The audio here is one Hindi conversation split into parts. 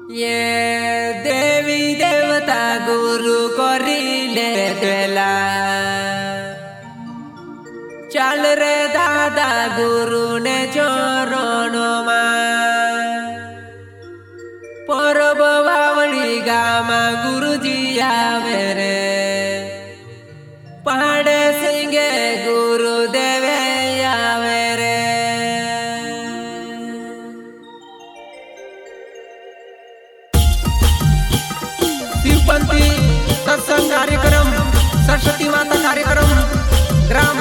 ये देवी देवता गुरु करिले देला चल रे दादा गुरु ने चरण परब बावणी गामा गुरुजी आवे रे पहाड़े सिंगे गुरु देवे आवे रे। शिवपंथी सत्संग कार्यक्रम सरस्वती माता कार्यक्रम ग्राम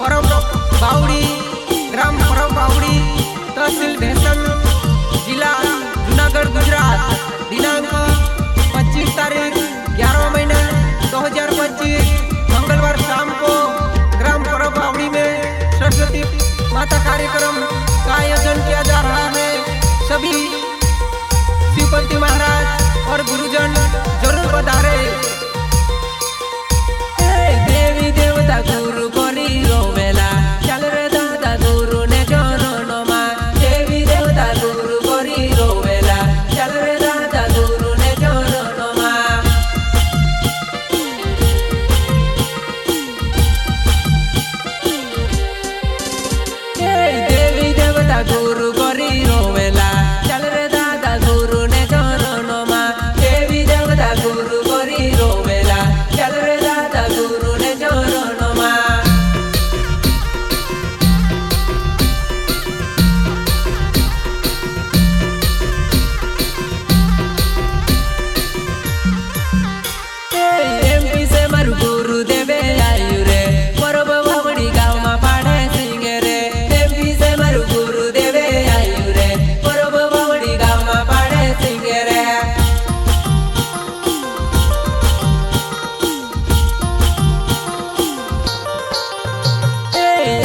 परब बावड़ी तहसील ढेसन जिला जूनागढ़ गुजरात दिनांक 25 तारीख 11 महीना 2025 मंगलवार शाम को ग्राम परब बावड़ी में सरस्वती माता कार्यक्रम का आयोजन किया जा रहा है। सभी शिवपंथी महाराज और गुरुजन जरूर पधारे। देवी देवता गुरु कोनी रोवेला चल रे दादा गुरु ने चरण मा देवी देवता गुरु कोनी रोवेला चल रे दादा गुरु ने चरण मा। देवी देवता गुरु कोनी रोवेला चल रे दादा गुरु ने चरण मा देवी देवता गुरु कोनी रोवेला चल रे दादा गुरु ने चरण मा। एमपी से मारू गुरु देवे आयु रे परब बावड़ी गाँव में पाड़े सिंगे रे एमपी से मारू गुरु देवे आयु रे परब बावड़ी गाँव में पाड़े सिंगे रे।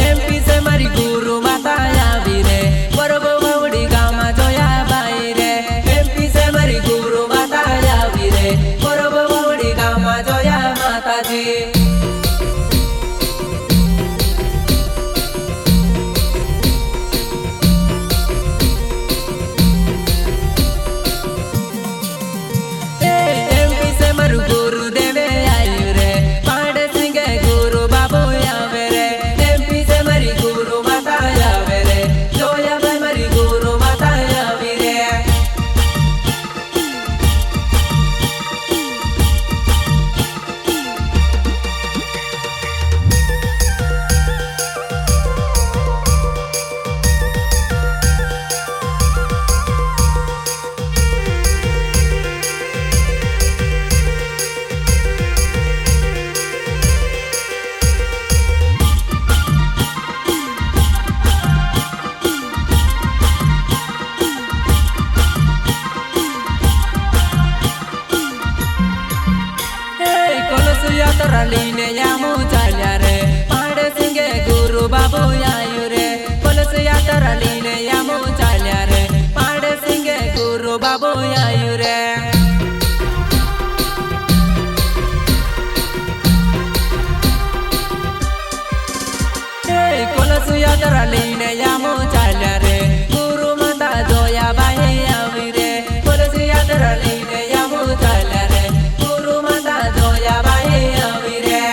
एमपी से मारी गुरु माता आवी रे परब बावड़ी गाँव में जोया बाई रे एमपी से मारी गुरु माता आवी रे परब बावड़ी गाँव में जोया माता जी। एमपी से मारू गुरु देवे आयु रे पाड़े सिंगे गुरु बाबू आवे रे एमपी से मारी गुरु माता आवे रे जोया बाई मारी गुरु माता आवी रे। यात्रा लीने यामू चाल्या रे पाड़े सिंगे गुरु बाबू आयु रे पुलिस यात्रा लीने यामू चाल्या रे पाड़े सिंगे गुरु बाबू आयु रे। पुलिस यात्रा लीने यामू चाल्या रे गुरु माता जोया बाई आवी रे पुलिस यात्रा लीने यामू चाल्या रे गुरु माता जोया बाई आवी रे।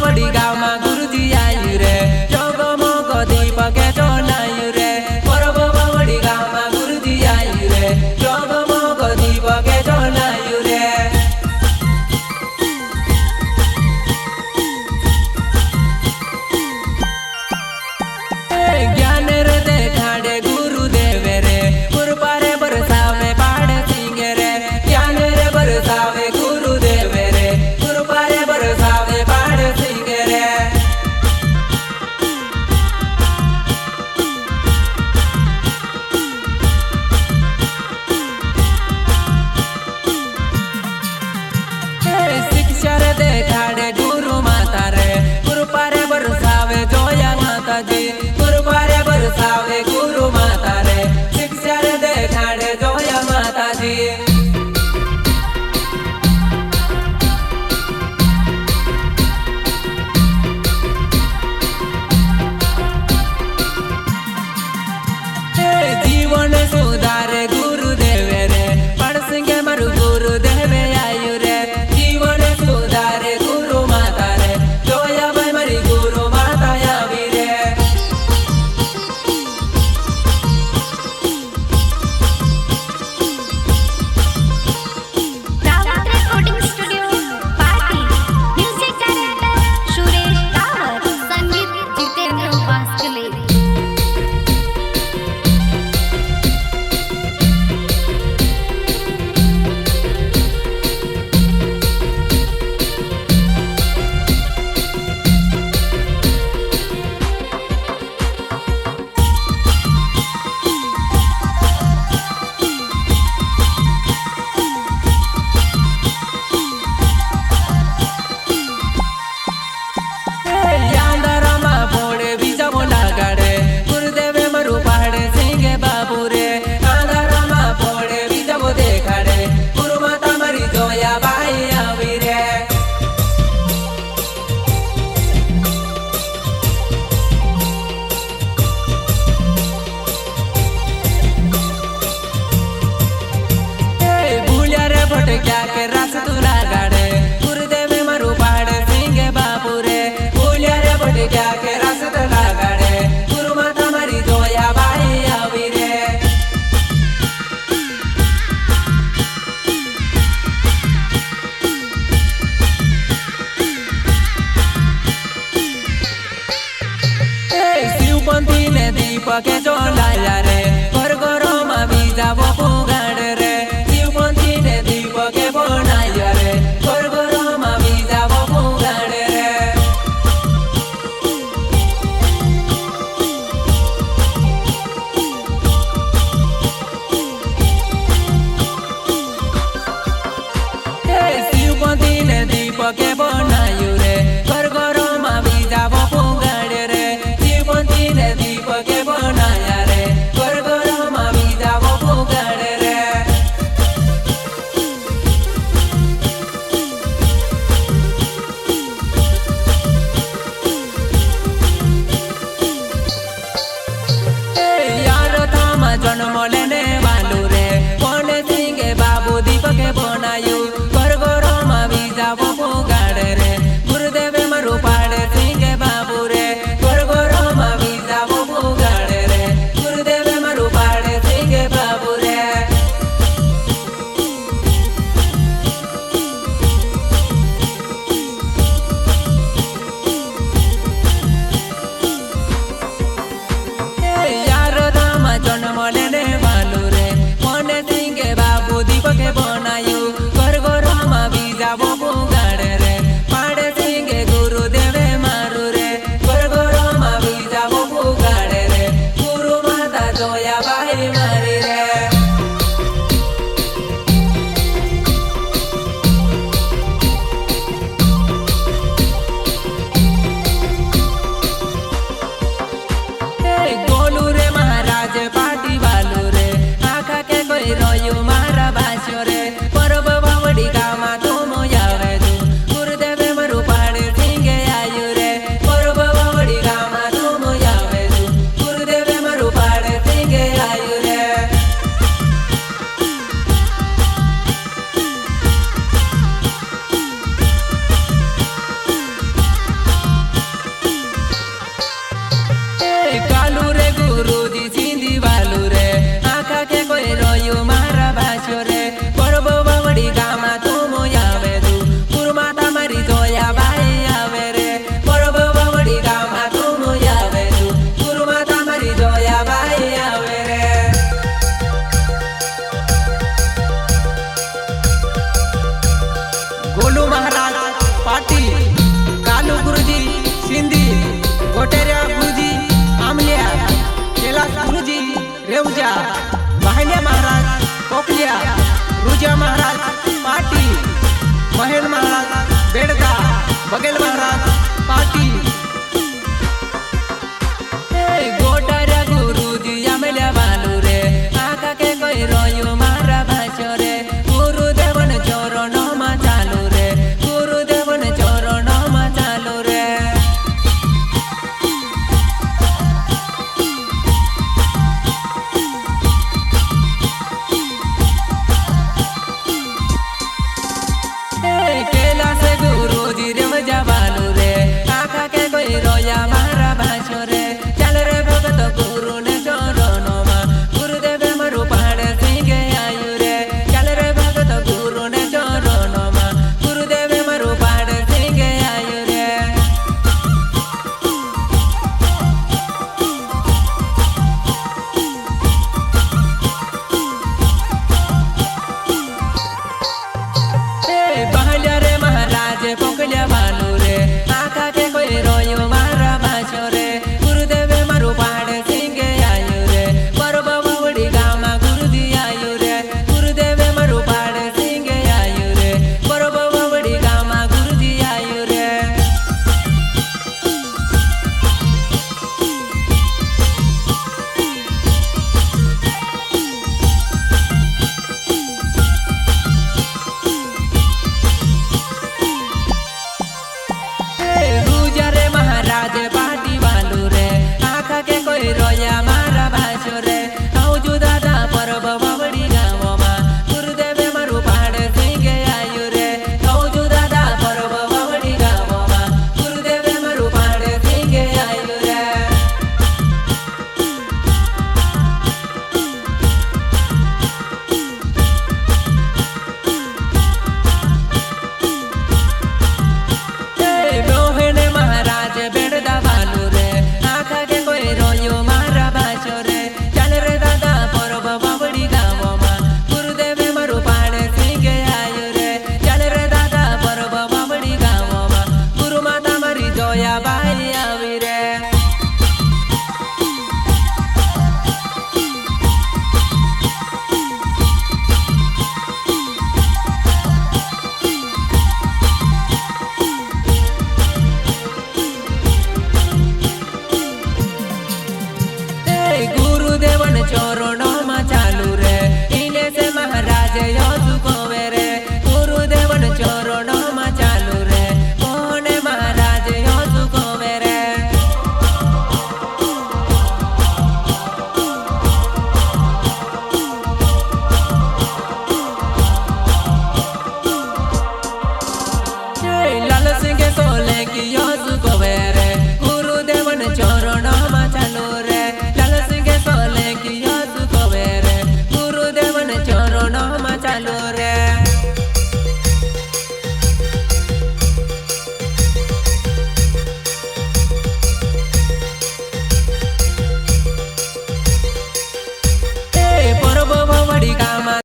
बड़ी गाँव में गुरुजी आयु रे जगमग दीपक जलायु रे परब बड़ी गाँव में गुरुजी आयु रे जगमग दीपक जलायु रे ज्ञान रे देखाड़े गुरुदेव रे कृपा रे बरसावे पाड़ सिंह रे ज्ञान रे बरसावे गुरुदेव रे कृपा रे बरसावे पाड़ सिंह रे शिक्षा रे देखाड़े गुरु माता रे कृपा रे बरसावे जोया माता जी कृपा रे बरसावे गुरु माता रे शिक्षा रे देखाड़े जोया माता जी जीवन सुधारे गुरुदेव रे पढ़ सिंह मरु गुरुदेव आयु रे जीवन सुधारे गुरु माता रे जोया भाई मरी गुरु माता आवी रे Rawat recording studio party music director Suresh Rawat संगीत जितेंद्र वास्कले यांदरमा फोड़े बीजा बोला गाड़े गुरुदेव मरु पहाड़े सिंह बाबू रे यांदरमा फोड़े बीजा वो देखाड़े गुरु माता मरी जोया बाई आवी रे भूलिया रे भटक्या के रास तुला गाड़े गुरुदेव मरु पहाड़े सिंह बाबू रे भूलिया रे भटक्या के रास तुला गाड़े गुरु माता मरी जोया बाई आवी रे शिवपंथी ने दीपक जलाया रे घर घर में बीजा वो पुगाड़ रे शिवपंथी ने दीपक बनाया रे घर घर में बीजा वो पुगाड़ रे शिवपंथी ने दीपक बनायु रे घर घर में बीजा वो पुगाड़ रे शिवपंथी ने दीपक बनाया रे चौकिया रुजा महाराज पाटी महेंद्र महाराज बेड़गा बगेल